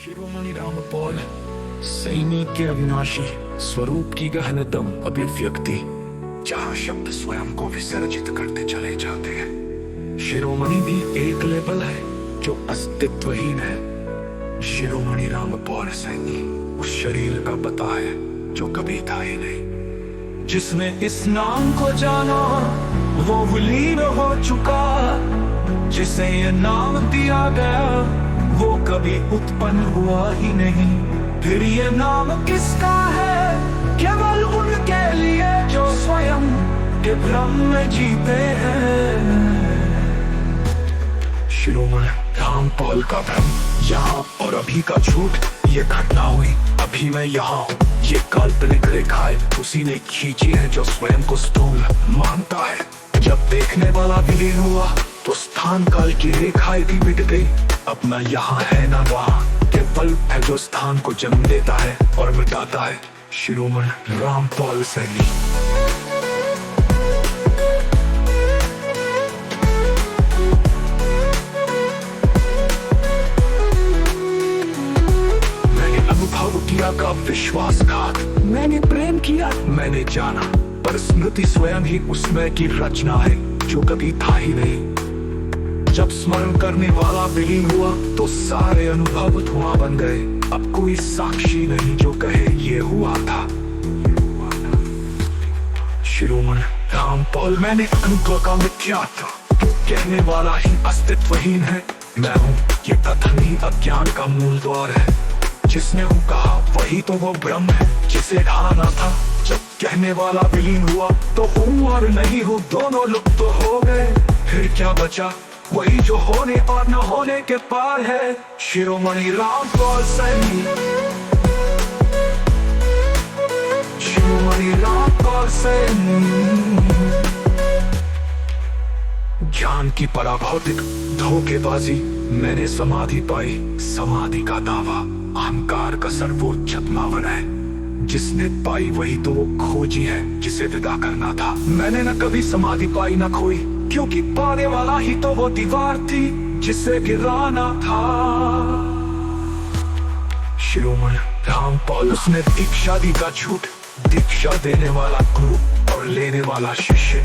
शिरोमणि रामपाल सैनिक के अविनाशी स्वरूप की गहनतम अभिव्यक्ति, जहाँ शब्द स्वयं को विसर्जित करते चले जाते हैं। शिरोमणि भी एक लेबल है जो अस्तित्वहीन है। शिरोमणि रामपाल सैनी उस शरीर का पता है जो कभी था ही नहीं। जिसने इस नाम को जाना वो विलीन हो चुका, जिसे ये नाम दिया गया वो कभी उत्पन्न हुआ ही नहीं। फिर ये नाम किसका है? केवल उनके लिए जो स्वयं के भ्रम में जीते हैं। शिरोमणि रामपाल का भ्रम, यहाँ और अभी का झूठ। ये घटना हुई अभी मैं यहाँ हूँ, ये काल्पनिक रेखाएं उसी ने खींची है जो स्वयं को स्थूल मानता है। जब देखने वाला विलीन हुआ तो स्थान काल की रेखाएं भी मिट गई। अब न यहाँ है न वहाँ, केवल है जो स्थान को जन्म देता है और मिटाता है। शिरोमणि रामपाल सैनी। मैंने अनुभव किया का विश्वासघात, मैंने प्रेम किया, मैंने जाना, पर स्मृति स्वयं ही उसमें की रचना है जो कभी था ही नहीं। जब स्मरण करने वाला विलीन हुआ तो सारे अनुभव धुआं बन गए। अब कोई साक्षी नहीं जो कहे ये हुआ था। शिरोमणि रामपाल, मैंने अनुभव का मिथ्यात्व कहने वाला ही अस्तित्वहीन है। मैं हूँ ये कथन ही अज्ञान का मूल द्वार है। जिसने हूँ कहा वही तो वो ब्रह्म है जिसे ढाना था। जब कहने वाला विलीन हुआ तो हूँ और नहीं हूँ दोनों लुप्त तो हो गए। फिर क्या बचा? वही जो होने और न होने के पार है। शिरोमणि रामपाल सैनी। शिरोमणि रामपाल सैनी। ज्ञान की पराभौतिक धोखेबाजी, मैंने समाधि पाई, समाधि का दावा अहंकार का सर्वोच्च मावन है। जिसने पाई वही तो वो खोजी है जिसे विदा करना था। मैंने न कभी समाधि पाई न खोई, क्योंकि पाने वाला ही तो वो दीवार थी जिसे गिराना था। शिरोमणि रामपाल, उसने दीक्षा दी का झूठ, दीक्षा देने वाला गुरु और लेने वाला शिष्य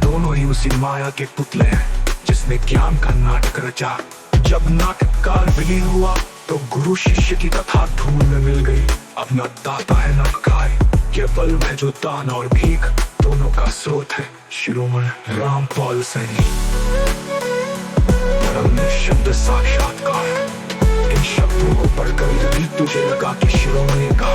दोनों ही उसी माया के पुतले हैं जिसने ज्ञान का नाटक रचा। जब नाटककार विलीन हुआ तो गुरु शिष्य की कथा धूल में मिल गई। अब न दाता है न भिखारी, केवल मैं जो दान और भीख दोनों का स्रोत है। शिरोमणि रामपाल सैनी। परम शब्द साक्षात्कार, इन शब्दों को पढ़कर यदि तुझे लगा कि शिरोमणि का,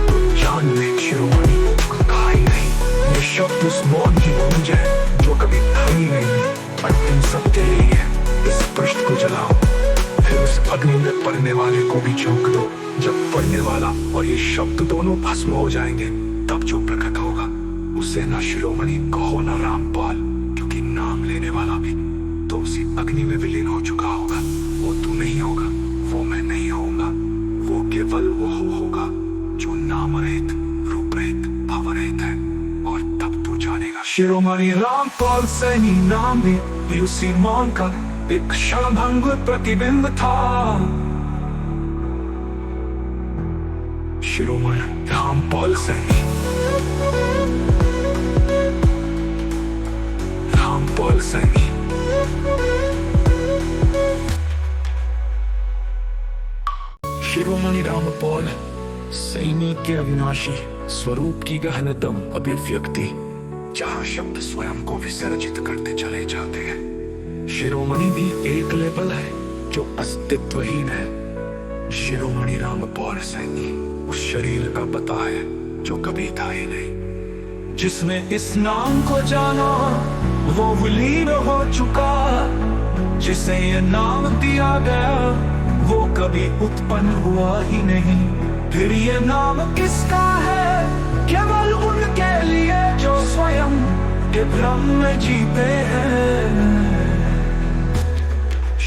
तो जान ले शिरोमणि कहा ही नहीं। ये शब्द उस मौन की गूंज है जो कभी था ही नहीं। अंतिम सत्य यही है, इस पृष्ठ को जलाओ, फिर उस अग्नि में पढ़ने वाले को भी झोंक दो। जब पढ़ने वाला और ये शब्द दोनों भस्म हो जाएंगे तब जो प्रकट होगा उसे न शिरोमणि कहो न रामपाल, क्योंकि नाम लेने वाला भी तो उसी अग्नि में विलीन हो चुका होगा। वो तू नहीं होगा, वो मैं नहीं होगा, वो केवल वो होगा जो नाम रहित, रूप रहित, भाव रहित है, और तब तू जानेगा। शिरोमणि रामपाल सैनी नाम भी उसी मौन का एक क्षणभंग प्रतिबिंब था। शिरोमणि रामपाल सैनी। रामपाल सैनी। शिरोमणि रामपाल सैनिक के अविनाशी स्वरूप की गहनतम अभिव्यक्ति, जहाँ शब्द स्वयं को विसर्जित करते चले जाते हैं। शिरोमणि भी एक लेबल है जो अस्तित्वहीन है। शिरोमणि रामपाल सैनी उस शरीर का पता है जो कभी था ही नहीं। जिसने इस नाम को जाना वो विलीन हो चुका, जिसे ये नाम दिया गया वो कभी उत्पन्न हुआ ही नहीं। फिर ये नाम किसका है? केवल उनके लिए जो स्वयं के भ्रम में जीते हैं।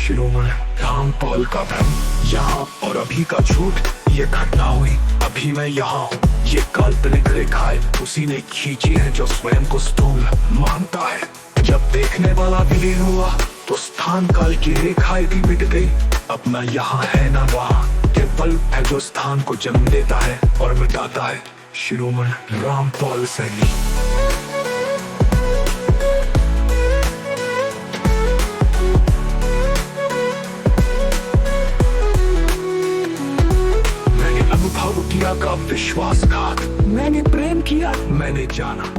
शिरोमणि रामपाल का भ्रम, यहाँ और अभी का झूठ। ये घटना हुई अभी मैं यहाँ हूँ, ये काल्पनिक रेखाएं उसी ने खींची है जो स्वयं को स्थूल मानता है। जब देखने वाला विलीन हुआ तो स्थान काल की रेखाएं भी मिट गई। अब न यहाँ है न वहाँ, केवल संकल्प है जो स्थान को जन्म देता है और मिटाता है। शिरोमणि रामपाल सैनी। मैंने अनुभव किया का विश्वासघात, मैंने प्रेम किया, मैंने जाना।